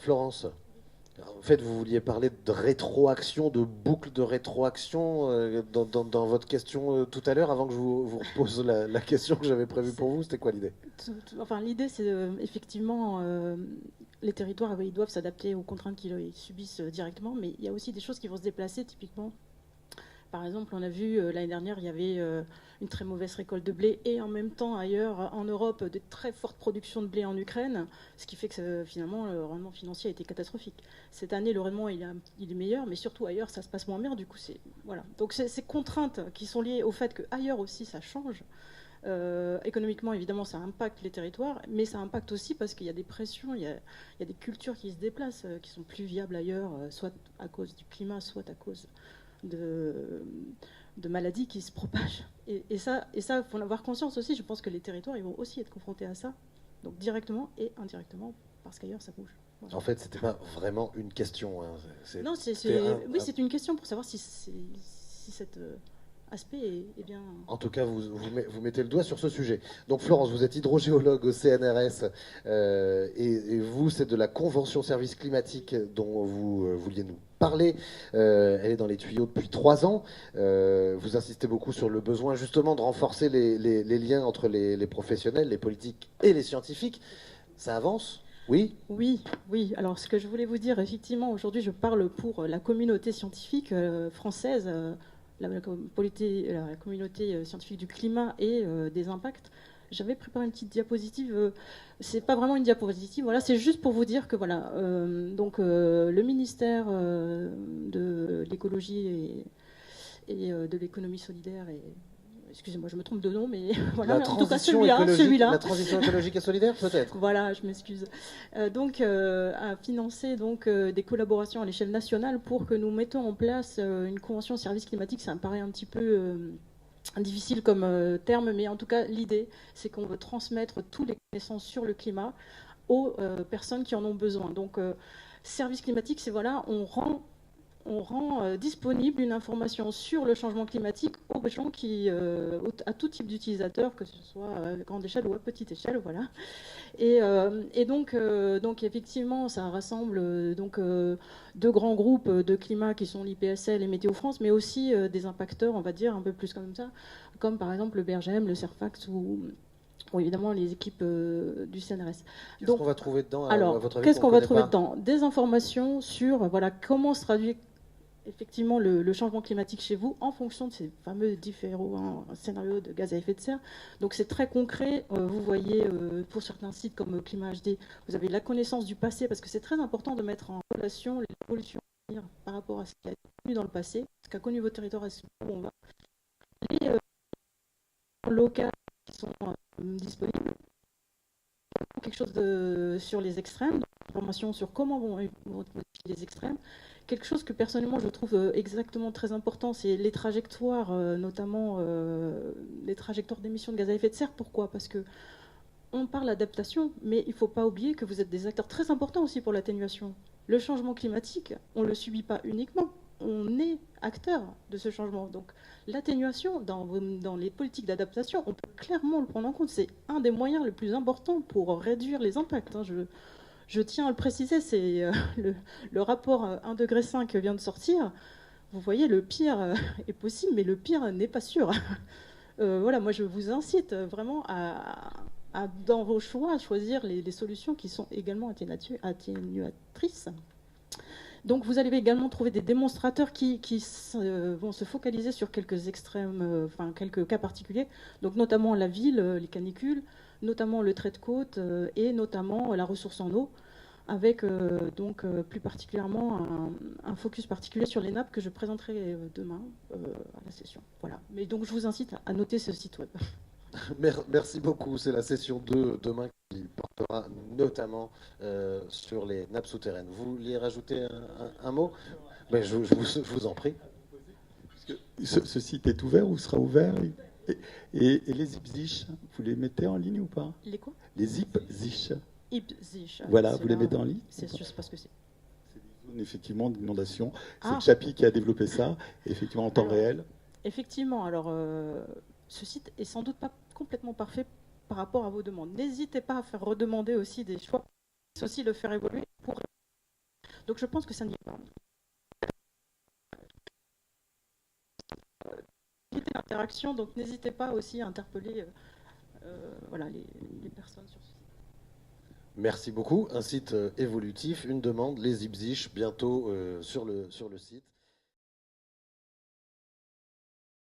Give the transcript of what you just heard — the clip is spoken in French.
Florence, en fait, vous vouliez parler de rétroaction, de boucle de rétroaction dans votre question tout à l'heure, avant que je vous repose la question que j'avais prévue pour vous. C'était quoi l'idée? Enfin, l'idée, c'est effectivement, les territoires, ils doivent s'adapter aux contraintes qu'ils subissent directement, mais il y a aussi des choses qui vont se déplacer, typiquement. Par exemple, on a vu l'année dernière, il y avait une très mauvaise récolte de blé et en même temps ailleurs en Europe de très fortes productions de blé en Ukraine, ce qui fait que finalement le rendement financier a été catastrophique. Cette année, le rendement il est meilleur, mais surtout ailleurs ça se passe moins bien. Du coup, voilà. Donc ces contraintes qui sont liées au fait qu'ailleurs aussi ça change. Économiquement, évidemment, ça impacte les territoires, mais ça impacte aussi parce qu'il y a des pressions, il y a des cultures qui se déplacent, qui sont plus viables ailleurs, soit à cause du climat, soit à cause de maladies qui se propagent. Et ça, il faut en avoir conscience aussi. Je pense que les territoires, ils vont aussi être confrontés à ça, donc directement et indirectement, parce qu'ailleurs, ça bouge. Voilà. En fait, c'était pas vraiment une question. Hein. Non, oui, c'est une question pour savoir si cet aspect est bien... En tout cas, vous mettez le doigt sur ce sujet. Donc Florence, vous êtes hydrogéologue au CNRS et vous, c'est de la Convention service climatique dont vous vouliez nous parler. Elle est dans les tuyaux depuis 3 ans. Vous insistez beaucoup sur le besoin justement de renforcer les liens entre les professionnels, les politiques et les scientifiques. Ça avance ? Oui ? Oui, oui. Alors, ce que je voulais vous dire, effectivement, aujourd'hui, je parle pour la communauté scientifique française, la communauté scientifique du climat et des impacts. J'avais préparé une petite diapositive. C'est pas vraiment une diapositive. Voilà, c'est juste pour vous dire que voilà. Donc, le ministère de l'écologie et de l'économie solidaire et excusez-moi, je me trompe de nom, mais voilà, en tout cas celui-là. La transition écologique et solidaire, peut-être. Voilà, je m'excuse. A financé des collaborations à l'échelle nationale pour que nous mettons en place une convention service climatique. Ça me paraît un petit peu difficile comme terme, mais en tout cas, l'idée, c'est qu'on veut transmettre toutes les connaissances sur le climat aux personnes qui en ont besoin. Donc, service climatique, c'est voilà, on rend disponible une information sur le changement climatique aux gens à tout type d'utilisateurs, que ce soit à grande échelle ou à petite échelle, voilà. Et donc effectivement, ça rassemble deux grands groupes de climat qui sont l'IPSL et Météo France, mais aussi des impacteurs, on va dire un peu plus comme ça, comme par exemple le BRGM, le CERFAX ou évidemment les équipes du CNRS. Qu'est-ce qu'on va trouver dedans, à votre avis? Qu'est-ce qu'on va trouver dedans? Des informations sur comment se traduit effectivement le changement climatique chez vous en fonction de ces fameux différents scénarios de gaz à effet de serre. Donc c'est très concret. Vous voyez pour certains sites comme Climat HD, vous avez la connaissance du passé parce que c'est très important de mettre en relation l'évolution par rapport à ce qui a été connu dans le passé, ce qu'a connu votre territoire et ce où on va. Les locales qui sont disponibles. Quelque chose sur les extrêmes, information sur comment vont modifier les extrêmes. Quelque chose que personnellement je trouve exactement très important, c'est les trajectoires, notamment les trajectoires d'émissions de gaz à effet de serre. Pourquoi? Parce que on parle d'adaptation, mais il ne faut pas oublier que vous êtes des acteurs très importants aussi pour l'atténuation. Le changement climatique, on ne le subit pas uniquement, on est acteur de ce changement. Donc l'atténuation dans les politiques d'adaptation, on peut clairement le prendre en compte. C'est un des moyens les plus importants pour réduire les impacts. Hein. Je tiens à le préciser, c'est le rapport 1,5 degré vient de sortir. Vous voyez, le pire est possible, mais le pire n'est pas sûr. Voilà, moi je vous incite vraiment dans vos choix à choisir les solutions qui sont également atténuatrices. Donc vous allez également trouver des démonstrateurs qui vont se focaliser sur quelques extrêmes, quelques cas particuliers, donc notamment la ville, les canicules, notamment le trait de côte et notamment la ressource en eau, avec plus particulièrement un focus particulier sur les nappes que je présenterai demain à la session. Voilà. Mais donc je vous incite à noter ce site web. Merci beaucoup. C'est la session 2 demain qui portera notamment sur les nappes souterraines. Vous vouliez rajouter un mot? Ben, je vous en prie. Ce site est ouvert ou sera ouvert et les IPZICH, vous les mettez en ligne ou pas? Les quoi? Les IPZICH. IPZICH. Voilà, vous les mettez en ligne? Je ne sais pas ce que c'est. C'est des zones effectivement d'inondation. C'est le Chapi qui a développé ça, effectivement en temps réel. Effectivement, alors ce site est sans doute pas complètement parfait par rapport à vos demandes. N'hésitez pas à faire redemander aussi des choix, aussi le faire évoluer pour Donc je pense que ça n'y est pas. L'interaction, donc n'hésitez pas aussi à interpeller voilà, les personnes sur ce site. Merci beaucoup. Un site évolutif, une demande, les Ipsich, bientôt sur le site.